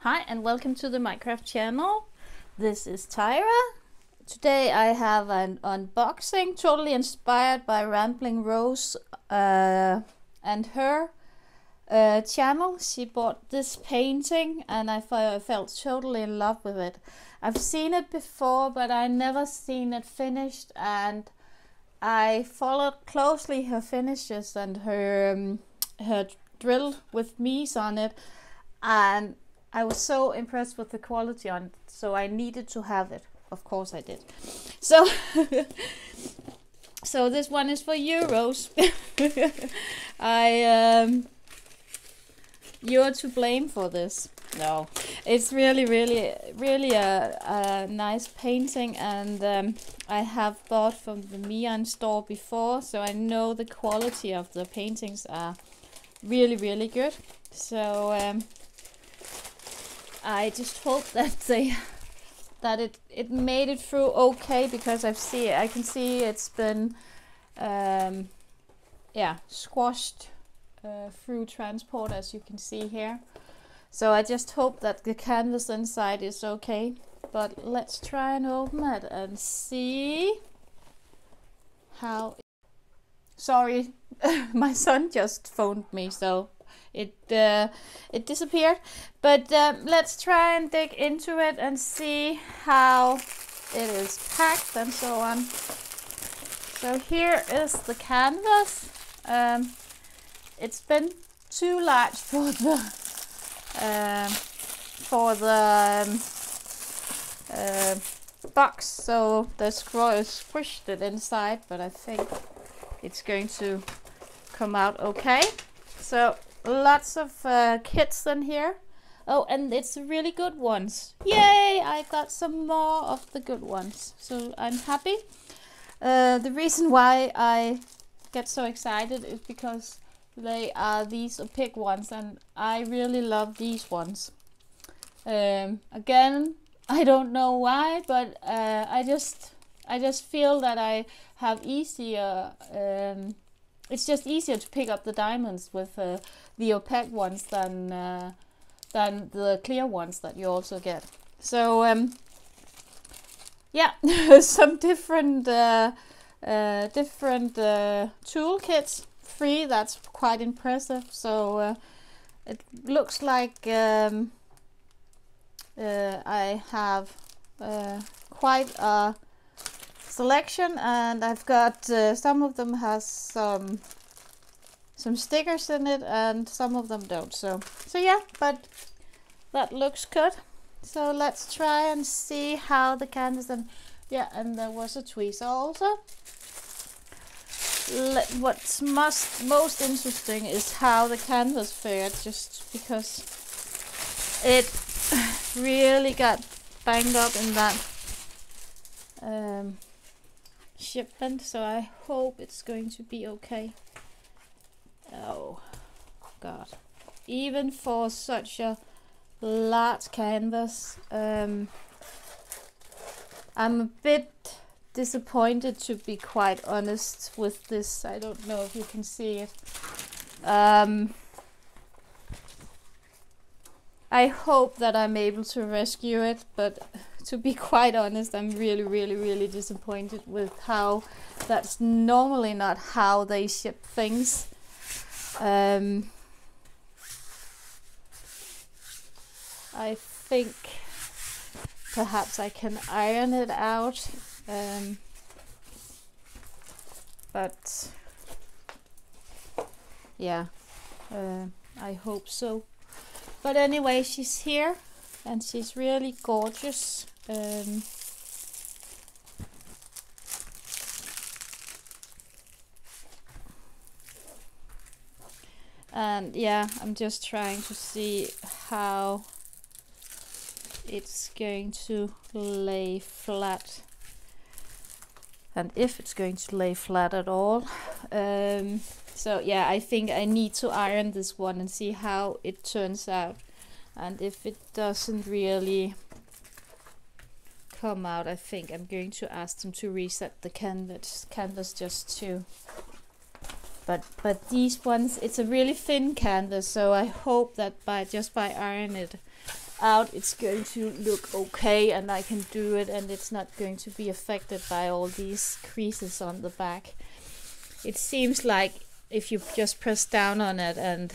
Hi and welcome to the Minecraft channel. This is Tyra. Today I have an unboxing totally inspired by Rambling Rose and her channel. She bought this painting and I felt totally in love with it. I've seen it before but I never seen it finished, and I followed closely her finishes and her drill with Meian on it, and I was so impressed with the quality on it, so I needed to have it. Of course I did. So, so this one is for you, Rose. You're to blame for this. No, it's really a nice painting, and I have bought from the Meian store before, so I know the quality of the paintings are really good. So I just hope that it made it through okay, because I can see it's been squashed through transport, as you can see here. So I just hope that the canvas inside is okay. But let's try and open it and see how. Sorry, my son just phoned me, so it disappeared. But let's try and dig into it and see how it is packed and so on. So here is the canvas. It's been too large for the box, so the screw is squished it inside, but I think it's going to come out okay. So lots of kits in here. Oh, and it's really good ones. Yay! I got some more of the good ones, so I'm happy. The reason why I get so excited is because they are these opaque ones, and I really love these ones. Again, I don't know why, but I just feel that I have easier. It's just easier to pick up the diamonds with the opaque ones than the clear ones that you also get. So yeah, some different toolkits. 3, that's quite impressive. So it looks like I have quite a selection, and I've got some of them has some stickers in it and some of them don't. So yeah, but that looks good. So let's try and see how the canvas, and yeah, and there was a tweezer also. What's most interesting is how the canvas fared, just because it really got banged up in that shipment, so I hope it's going to be okay. Oh god, even for such a large canvas, I'm a bit disappointed, to be quite honest, with this. I don't know if you can see it. I hope that I'm able to rescue it, but to be quite honest, I'm really disappointed with how that's normally not how they ship things. I think perhaps I can iron it out, but yeah, I hope so. But anyway, she's here and she's really gorgeous. And yeah, I'm just trying to see how it's going to lay flat, and if it's going to lay flat at all. So yeah, I think I need to iron this one and see how it turns out, and if it doesn't really come out, I think I'm going to ask them to reset the canvas just to. But these ones, it's a really thin canvas, so I hope that by ironing it out, it's going to look okay, and I can do it, and it's not going to be affected by all these creases on the back. It seems like if you just press down on it and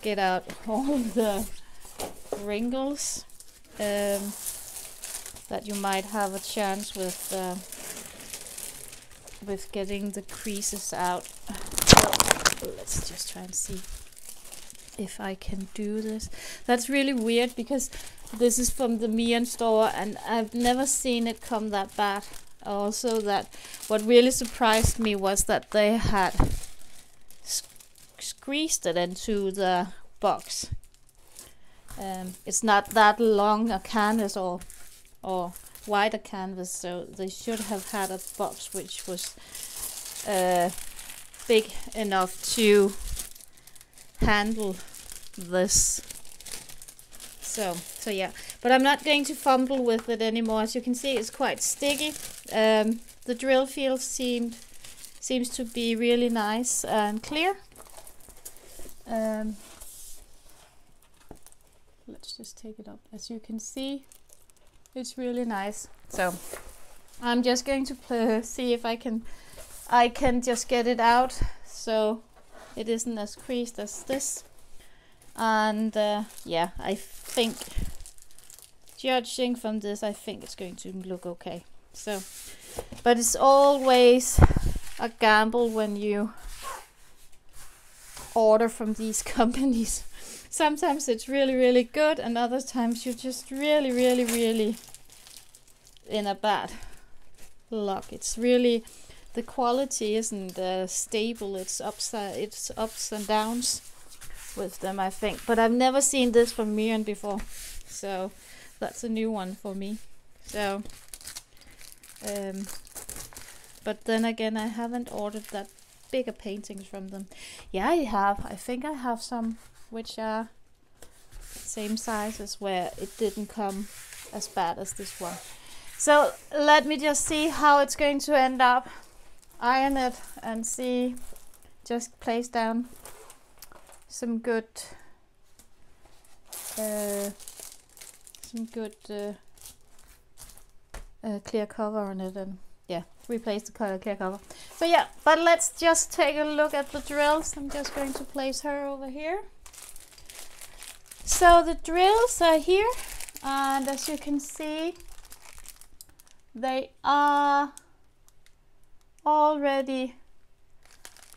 get out all the wrinkles, that you might have a chance with getting the creases out. So let's just try and see if I can do this. That's really weird because this is from the Meian store and I've never seen it come that bad. Also, that what really surprised me was that they had squeezed it into the box. It's not that long a canvas or wider canvas, so they should have had a box which was big enough to handle this. So yeah, but I'm not going to fumble with it anymore. As you can see, it's quite sticky. The drill feel seems to be really nice and clear. Let's just take it up. As you can see, it's really nice. So I'm just going to see if I can just get it out so it isn't as creased as this. And yeah, I think, judging from this, I think it's going to look okay. So, but it's always a gamble when you order from these companies. Sometimes it's really, really good, and other times you're just really, really, really in a bad luck. It's really, the quality isn't stable. It's ups and downs with them, I think. But I've never seen this from Meian before, so that's a new one for me. So, but then again, I haven't ordered that bigger paintings from them. Yeah, I have. I think I have some which are same sizes where it didn't come as bad as this one. So let me just see how it's going to end up. Iron it and see. Just place down some good clear cover on it, and yeah, replace the clear cover. So yeah, but let's just take a look at the drills. I'm just going to place her over here. So the drills are here, and as you can see, they are already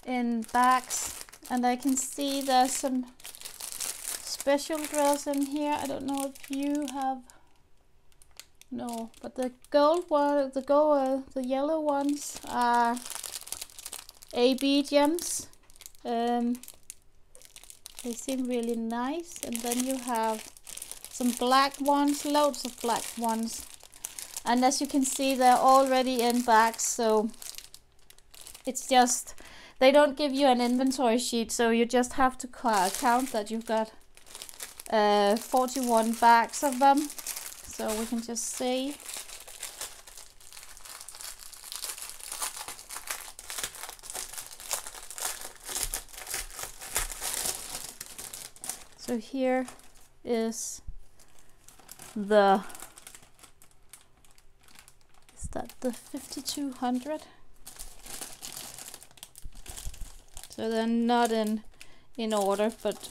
in bags, and I can see there's some special drills in here. I don't know if you have, no, but the gold one, the yellow ones are AB gems. They seem really nice, and then you have some black ones, loads of black ones, and as you can see, they're already in bags. So it's just, they don't give you an inventory sheet, so you just have to count that you've got 41 bags of them. So we can just see. So here is the, is that the 5200? So they're not in order, but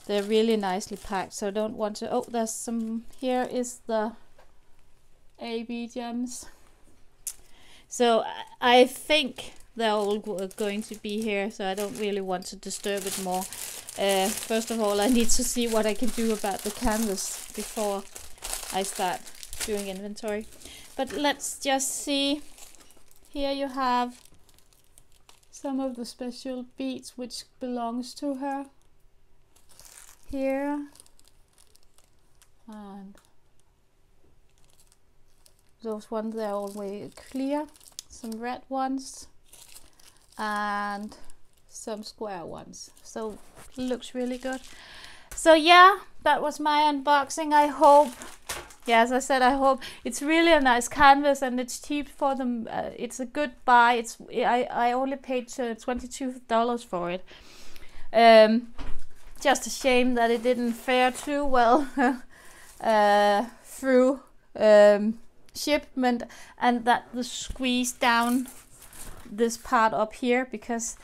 they're really nicely packed. So don't want to, oh, there's some, here is the AB gems. So I think they're all going to be here, so I don't really want to disturb it more. First of all, I need to see what I can do about the canvas before I start doing inventory. But let's just see. Here you have some of the special beads which belongs to her. Here. And those ones, they're all way clear. Some red ones. And some square ones. So it looks really good. So yeah, that was my unboxing. I hope, yeah, as I said, I hope it's really a nice canvas, and it's cheap for them. It's a good buy. I only paid $22 for it. just a shame that it didn't fare too well through shipment, and that the squeeze down this part up here, because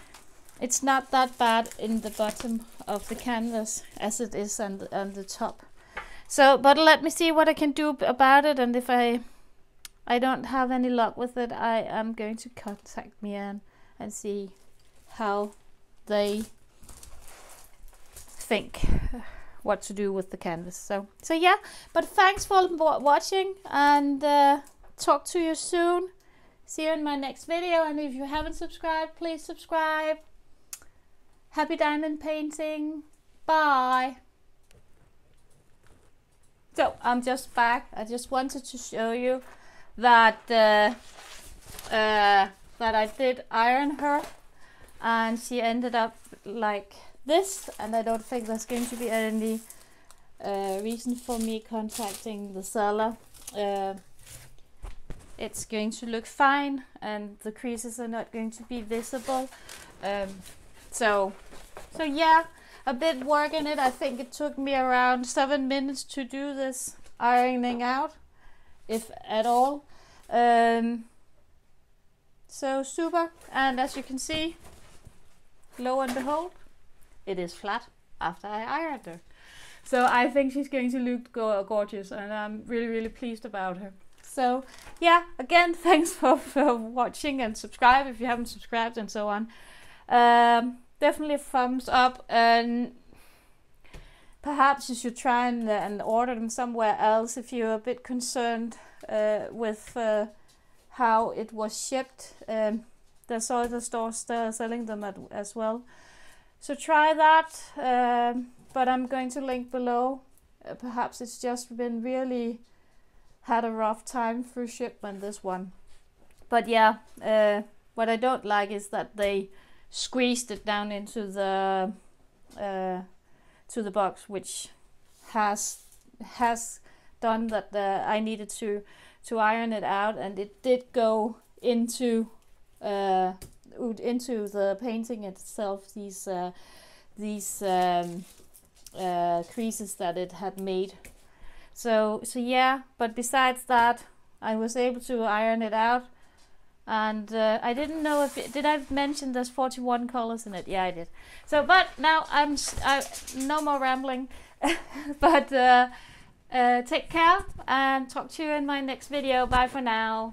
it's not that bad in the bottom of the canvas as it is on the top. So, but let me see what I can do about it, and if I don't have any luck with it, I am going to contact Meian and see how they think what to do with the canvas. So yeah, but thanks for watching, and talk to you soon. See you in my next video, and if you haven't subscribed, please subscribe. Happy diamond painting. Bye. So I'm just back. I just wanted to show you that that I did iron her, and she ended up like this, and I don't think there's going to be any reason for me contacting the seller. It's going to look fine, and the creases are not going to be visible. So yeah, a bit work in it. I think it took me around 7 minutes to do this ironing out, if at all. So super, and as you can see, lo and behold, it is flat after I ironed her. So I think she's going to look gorgeous, and I'm really pleased about her. So yeah, again, thanks for watching, and subscribe if you haven't subscribed, and so on. Definitely a thumbs up, and perhaps you should try and order them somewhere else if you're a bit concerned with how it was shipped. There's other stores that are selling them as well. So try that, but I'm going to link below. Perhaps it's just been really had a rough time through shipment, this one. But yeah, what I don't like is that they squeezed it down into the to the box, which has done that I needed to iron it out, and it did go into the painting itself, these creases that it had made. So yeah, but besides that, I was able to iron it out. And I didn't know if did I mention there's 41 colors in it? Yeah, I did. So, but now I no more rambling. But take care, and talk to you in my next video. Bye for now.